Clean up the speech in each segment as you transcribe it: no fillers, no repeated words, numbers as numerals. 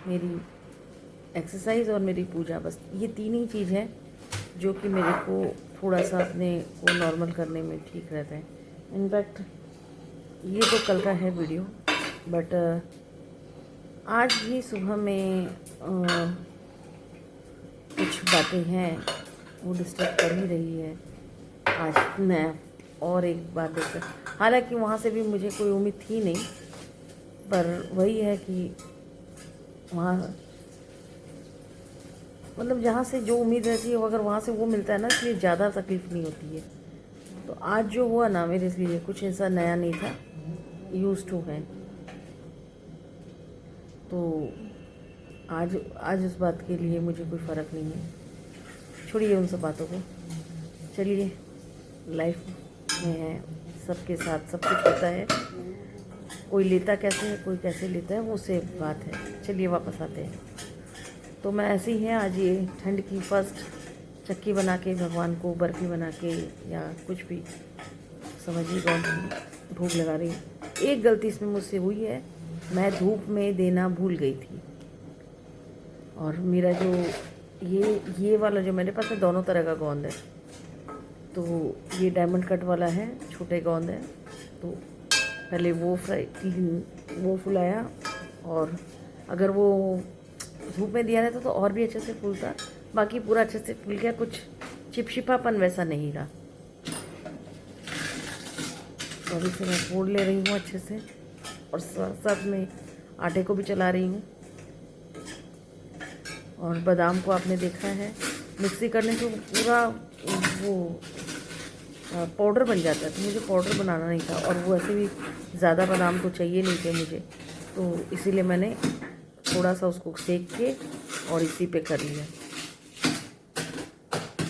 मेरी एक्सरसाइज और मेरी पूजा, बस ये तीन ही चीज़ है जो कि मेरे को थोड़ा सा अपने को नॉर्मल करने में ठीक रहता है। इनफैक्ट ये तो कल का है वीडियो, बट आज भी सुबह में कुछ बातें हैं वो डिस्टर्ब कर ही रही है। आज मैं और एक बात देखकर, हालांकि वहाँ से भी मुझे कोई उम्मीद थी नहीं, पर वही है कि वहाँ मतलब जहाँ से जो उम्मीद रहती है, अगर वहाँ से वो मिलता है ना, इसलिए ज़्यादा तकलीफ़ नहीं होती है। तो आज जो हुआ ना मेरे लिए कुछ ऐसा नया नहीं था, यूज़ टू है। तो आज आज उस बात के लिए मुझे कोई फ़र्क नहीं है, छोड़िए उन सब बातों को। चलिए, लाइफ में है, सबके साथ सब कुछ होता है, कोई लेता कैसे है, कोई कैसे लेता है, वो से बात है। चलिए वापस आते हैं। तो मैं ऐसे ही है, आज ये ठंड की फर्स्ट चक्की बना के भगवान को बर्फ़ी बना के या कुछ भी समझिए कौन सी भोग लगा रही हूँ। एक गलती इसमें मुझसे हुई है, मैं धूप में देना भूल गई थी। और मेरा जो ये वाला जो मेरे पास है, दोनों तरह का गोंद है। तो ये डायमंड कट वाला है, छोटे गोंद है। तो पहले वो वो फुलाया, और अगर वो धूप में दिया रहता तो और भी अच्छे से फूलता। बाकी पूरा अच्छे से फूल गया, कुछ चिपचिपापन वैसा नहीं रहा। तो अभी से मैं फोड़ ले रही हूँ अच्छे से, और साथ साथ में आटे को भी चला रही हूँ। और बादाम को आपने देखा है, मिक्सी करने से पूरा वो पाउडर बन जाता है। तो मुझे पाउडर बनाना नहीं था, और वो ऐसे भी ज़्यादा बादाम तो चाहिए नहीं थे मुझे, तो इसीलिए मैंने थोड़ा सा उसको सेक के और इसी पे कर लिया।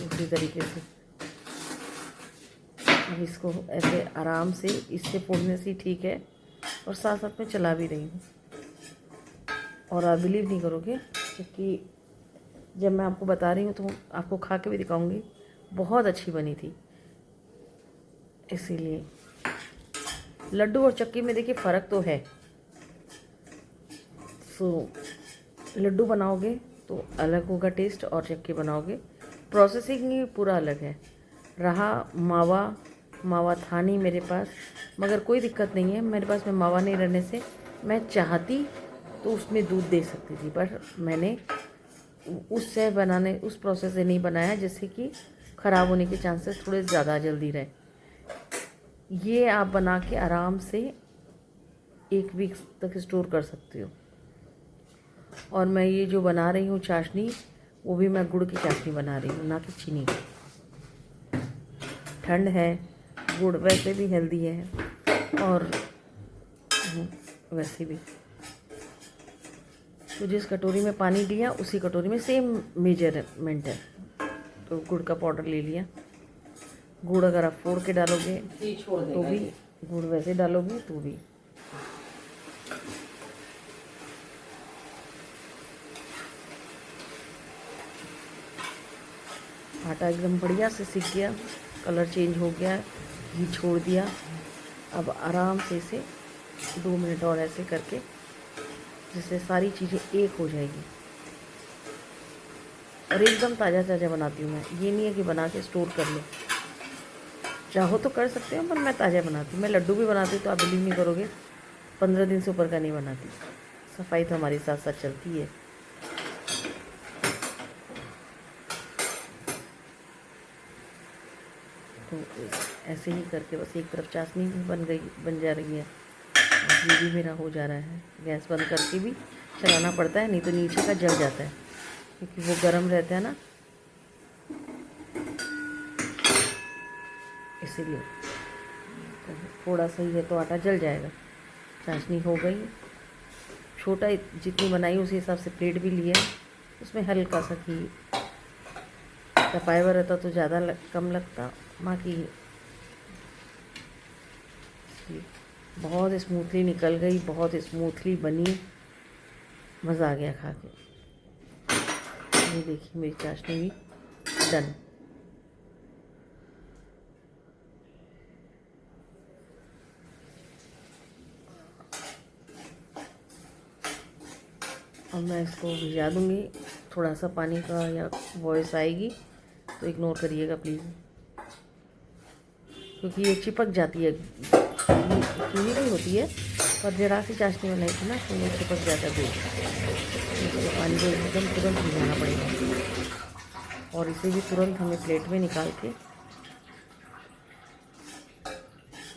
उसी तरीके से अब इसको ऐसे आराम से इससे फोड़ने से ठीक है, और साथ साथ में चला भी रही हूँ। और आप बिलीव नहीं करोगे, क्योंकि जब मैं आपको बता रही हूँ तो आपको खा के भी दिखाऊंगी, बहुत अच्छी बनी थी। इसीलिए लड्डू और चक्की में देखिए फ़र्क तो है। सो लड्डू बनाओगे तो अलग होगा टेस्ट, और चक्की बनाओगे प्रोसेसिंग ही पूरा अलग है। रहा मावा था नहीं मेरे पास, मगर कोई दिक्कत नहीं है, मेरे पास में मावा नहीं रहने से मैं चाहती तो उसमें दूध दे सकती थी, पर मैंने उस प्रोसेस से नहीं बनाया जिससे कि ख़राब होने के चांसेस थोड़े ज़्यादा जल्दी रहे। ये आप बना के आराम से 1 वीक तक स्टोर कर सकते हो। और मैं ये जो बना रही हूँ चाशनी, वो भी मैं गुड़ की चाशनी बना रही हूँ, ना कि चीनी की। ठंड है, गुड़ वैसे भी हेल्दी है, और वैसे भी तो जिस कटोरी में पानी लिया उसी कटोरी में सेम मेजरमेंट है। तो गुड़ का पाउडर ले लिया। गुड़ अगर आप फोड़ के डालोगे तो भी, गुड़ वैसे डालोगे तो भी। आटा एकदम बढ़िया से सीख गया, कलर चेंज हो गया, घी छोड़ दिया। अब आराम से इसे 2 मिनट और ऐसे करके, जिससे सारी चीज़ें एक हो जाएगी। और एकदम ताज़ा ताज़ा बनाती हूँ मैं, ये नहीं है कि बना के स्टोर कर लो। चाहो तो कर सकते हो, पर मैं ताज़ा बनाती हूँ। मैं लड्डू भी बनाती हूँ तो आप बिलीव नहीं करोगे, 15 दिन से ऊपर का नहीं बनाती। सफाई तो हमारी साथ साथ चलती है। तो ऐसे ही करके बस एक तरफ चाशनी भी बन जा रही है, ये भी मेरा हो जा रहा है। गैस बंद करके भी चलाना पड़ता है, नहीं तो नीचे का जल जाता है, क्योंकि वो गर्म रहता है ना, इसीलिए। तो थोड़ा सा ही है तो आटा जल जाएगा। चाशनी हो गई, छोटा जितनी बनाई उसी हिसाब से प्लेट भी लिया, उसमें हल्का सा घी। फाइबर रहता तो ज़्यादा कम लगता, बाकी बहुत स्मूथली निकल गई, बहुत स्मूथली बनी, मज़ा आ गया खा के। ये देखिए मेरी चाशनी भी डन। अब मैं इसको भिजा दूँगी। थोड़ा सा पानी का या वॉइस आएगी तो इग्नोर करिएगा प्लीज़, क्योंकि ये चिपक जाती है। चीनी भी होती है पर ज़रा सी चाशनी बनाई थी ना तो ये चिपक जाता है दूध। इसलिए पानी को एकदम तुरंत भिजाना पड़ेगा और इसे भी तुरंत हमें प्लेट में निकाल के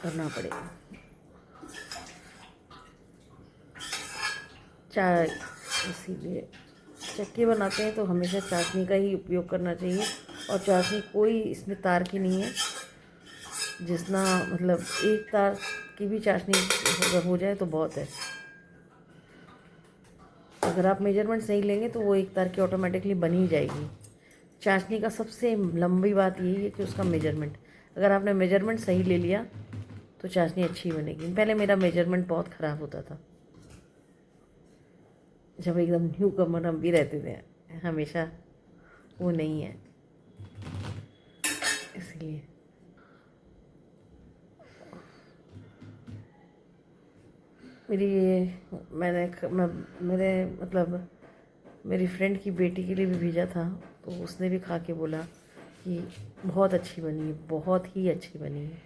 करना पड़ेगा। चाय इसीलिए चक्की बनाते हैं तो हमेशा चाशनी का ही उपयोग करना चाहिए, और चाशनी कोई इसमें तार की नहीं है। जितना मतलब एक तार की भी चाशनी अगर हो जाए तो बहुत है। अगर आप मेजरमेंट सही लेंगे तो वो एक तार की ऑटोमेटिकली बन ही जाएगी। चाशनी का सबसे लंबी बात यही है कि उसका मेजरमेंट, अगर आपने मेजरमेंट सही ले लिया तो चाशनी अच्छी बनेगी। पहले मेरा मेजरमेंट बहुत ख़राब होता था, जब एकदम न्यू कमर हम भी रहते थे। हमेशा वो नहीं है, इसलिए मेरे मतलब मेरी फ्रेंड की बेटी के लिए भी भेजा था तो उसने भी खा के बोला कि बहुत अच्छी बनी है, बहुत ही अच्छी बनी है।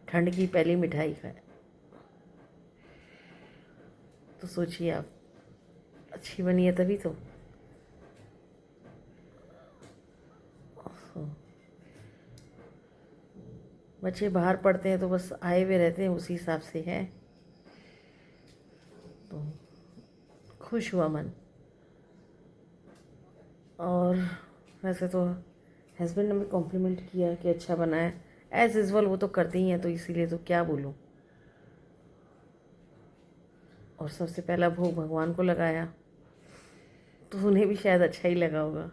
ठंड की पहली मिठाई खाए तो सोचिए आप, अच्छी बनी है तभी तो। बच्चे बाहर पढ़ते हैं तो बस आए हुए रहते हैं, उसी हिसाब से है। तो खुश हुआ मन। और वैसे तो हस्बैंड ने भी कॉम्प्लीमेंट किया कि अच्छा बना है। एज़ यूजुअल वो तो करते ही हैं, तो इसीलिए तो क्या बोलूँ। और सबसे पहला भोग भगवान को लगाया तो उन्हें भी शायद अच्छा ही लगा होगा।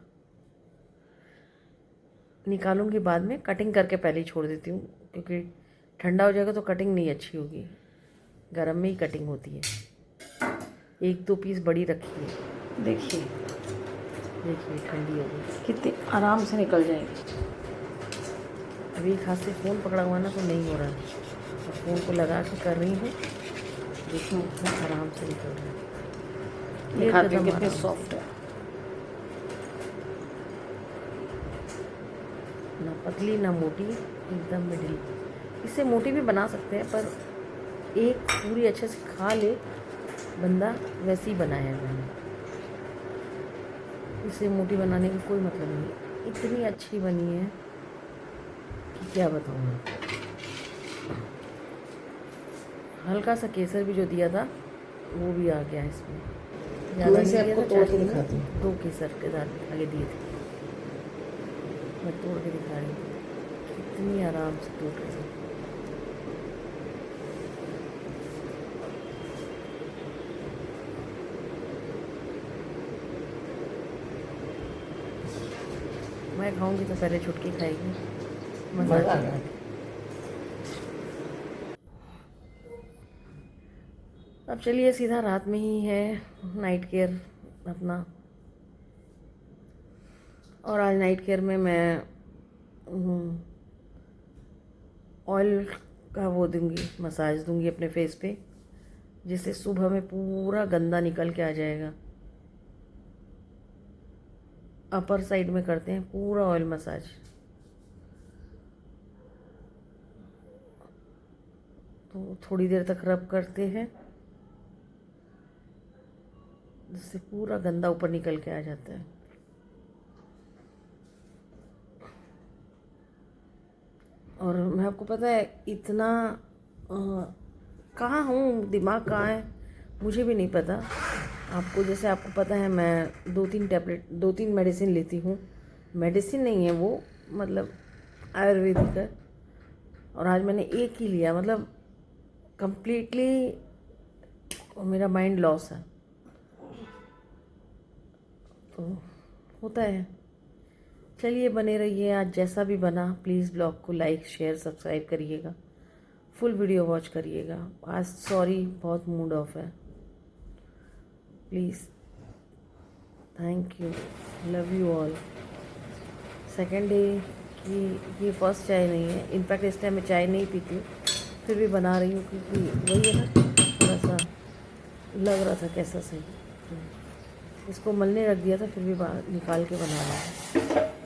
निकालूंगी बाद में, कटिंग करके पहले ही छोड़ देती हूँ, क्योंकि ठंडा हो जाएगा तो कटिंग नहीं अच्छी होगी। गरम में ही कटिंग होती है। एक दो पीस बड़ी रखी है, देखिए देखिए ठंडी हो गई, कितनी आराम से निकल जाएगी। अभी एक हाथ से फ़ोन पकड़ा हुआ ना तो नहीं हो रहा है, और फ़ोन को लगा के कर रही हूँ। देखिए इतना आराम से निकल रहा है। दिखाते हैं कितने सॉफ्ट है। ना पतली ना मोटी, एकदम मिडिल। इससे मोटी भी बना सकते हैं, पर एक पूरी अच्छे से खा ले बंदा वैसे ही बनाया है मैंने। इसे मोटी बनाने का कोई मतलब नहीं। इतनी अच्छी बनी है कि क्या बताऊँ मैं। हल्का सा केसर भी जो दिया था वो भी आ गया इसमें, ज़्यादा नहीं दिया था। तोड़ के दिखाती हूँ। 2 केसर के दाने आगे दिए थे, मैं तोड़ के दिखा रही थी। कितनी आराम से टूट रही है। मैं खाऊंगी तो पहले छुटकी खाएगी, मज़ा आ जाएगा। अब चलिए सीधा रात में ही है नाइट केयर अपना। और आज नाइट केयर में मैं ऑयल का वो दूंगी, मसाज दूंगी अपने फेस पे, जिससे सुबह में पूरा गंदा निकल के आ जाएगा। अपर साइड में करते हैं पूरा ऑयल मसाज। तो थोड़ी देर तक रब करते हैं, जिससे पूरा गंदा ऊपर निकल के आ जाता है। और मैं आपको पता है इतना कहाँ हूँ, दिमाग कहाँ है मुझे भी नहीं पता। आपको जैसे आपको पता है मैं 2-3 मेडिसिन लेती हूँ। मेडिसिन नहीं है वो, मतलब आयुर्वेदिक है। और आज मैंने एक ही लिया, मतलब कंप्लीटली मेरा माइंड लॉस है। तो होता है। चलिए बने रहिए। आज जैसा भी बना प्लीज़ ब्लॉग को लाइक शेयर सब्सक्राइब करिएगा, फुल वीडियो वॉच करिएगा। आज सॉरी बहुत मूड ऑफ है, please. Thank you, love you all. Second day की ये फर्स्ट चाय नहीं है। इनफैक्ट इस टाइम मैं चाय नहीं पीती हूँ, फिर भी बना रही हूँ, क्योंकि वही है ना, थोड़ा सा लग रहा था कैसा सही। इसको मलने रख दिया था, फिर भी निकाल के बना रहा है।